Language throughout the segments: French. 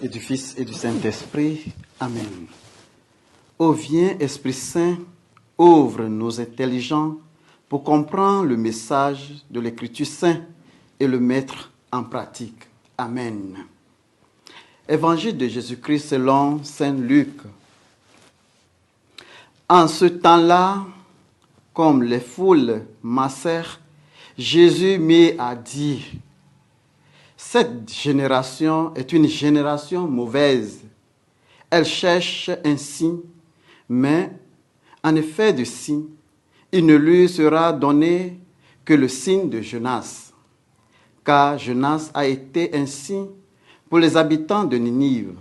et du Fils et du Saint-Esprit. Amen. Ô viens, Esprit Saint, ouvre nos intelligences pour comprendre le message de l'Écriture sainte et le mettre en pratique. Amen. Évangile de Jésus-Christ selon Saint Luc. En ce temps-là, comme les foules massèrent, Jésus mit à dire: cette génération est une génération mauvaise. Elle cherche un signe, mais en effet de signe, il ne lui sera donné que le signe de Jonas. Car Jonas a été un signe pour les habitants de Ninive.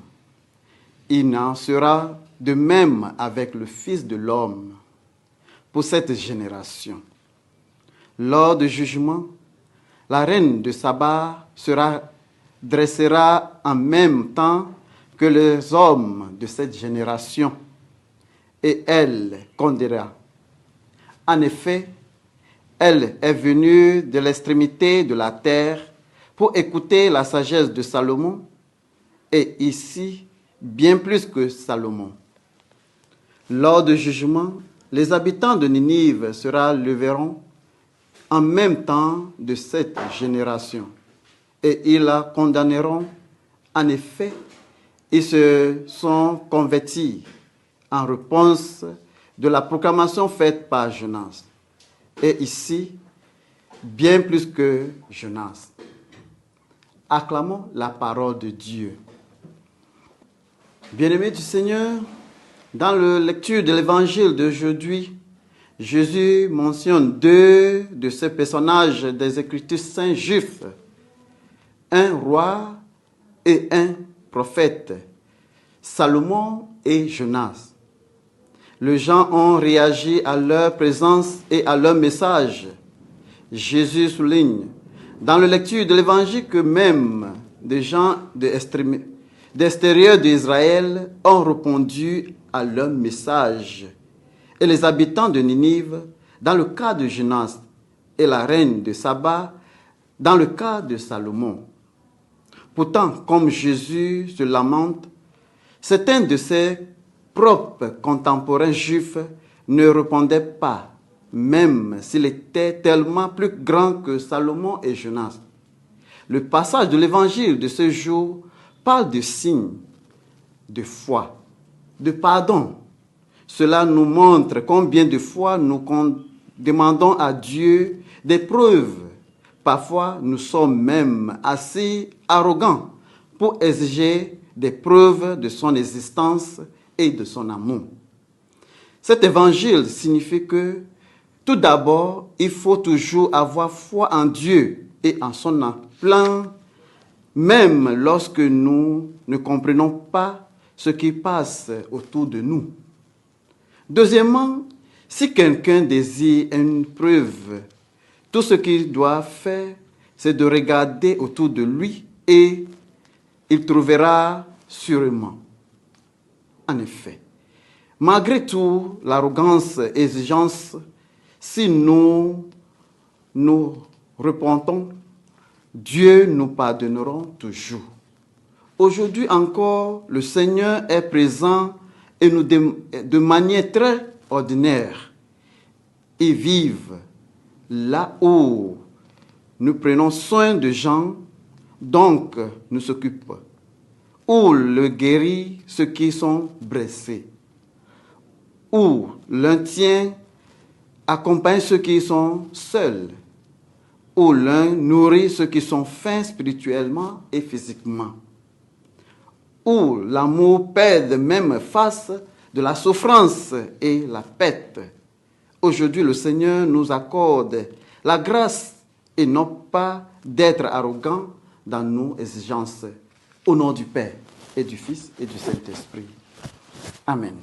Il en sera de même avec le Fils de l'homme pour cette génération. Lors du jugement, la reine de Saba dressera en même temps que les hommes de cette génération, et elle condamnera. En effet, elle est venue de l'extrémité de la terre pour écouter la sagesse de Salomon, et ici, bien plus que Salomon. Lors du jugement, les habitants de Ninive se leveront en même temps de cette génération, et ils la condamneront. En effet, ils se sont convertis en réponse de la proclamation faite par Jonas. Et ici, bien plus que Jonas. Acclamons la parole de Dieu. Bien-aimés du Seigneur, dans la lecture de l'évangile d'aujourd'hui, Jésus mentionne deux de ces personnages des Écritures saintes juifs, un roi et un prophète, Salomon et Jonas. Les gens ont réagi à leur présence et à leur message. Jésus souligne dans la lecture de l'évangile que même des gens d'extérieur d'Israël ont répondu à leur message. Et les habitants de Ninive, dans le cas de Jonas, et la reine de Saba, dans le cas de Salomon. Pourtant, comme Jésus se lamente, certains de ses propres contemporains juifs ne répondaient pas, même s'il était tellement plus grand que Salomon et Jonas. Le passage de l'évangile de ce jour parle de signes, de foi, de pardon. Cela nous montre combien de fois nous demandons à Dieu des preuves. Parfois, nous sommes même assez arrogants pour exiger des preuves de son existence et de son amour. Cet évangile signifie que, tout d'abord, il faut toujours avoir foi en Dieu et en son plan, même lorsque nous ne comprenons pas ce qui passe autour de nous. Deuxièmement, si quelqu'un désire une preuve, tout ce qu'il doit faire, c'est de regarder autour de lui et il trouvera sûrement. En effet, malgré tout, l'arrogance et l'exigence, si nous nous repentons, Dieu nous pardonnera toujours. Aujourd'hui encore, le Seigneur est présent et nous de manière très ordinaire. Ils vivent là où nous prenons soin de gens, donc nous s'occupons, où le guérit ceux qui sont blessés, où l'un tient, accompagne ceux qui sont seuls, où l'un nourrit ceux qui sont faims spirituellement et physiquement, où l'amour pèse même face de la souffrance et la perte. Aujourd'hui, le Seigneur nous accorde la grâce et non pas d'être arrogants dans nos exigences. Au nom du Père et du Fils et du Saint-Esprit. Amen.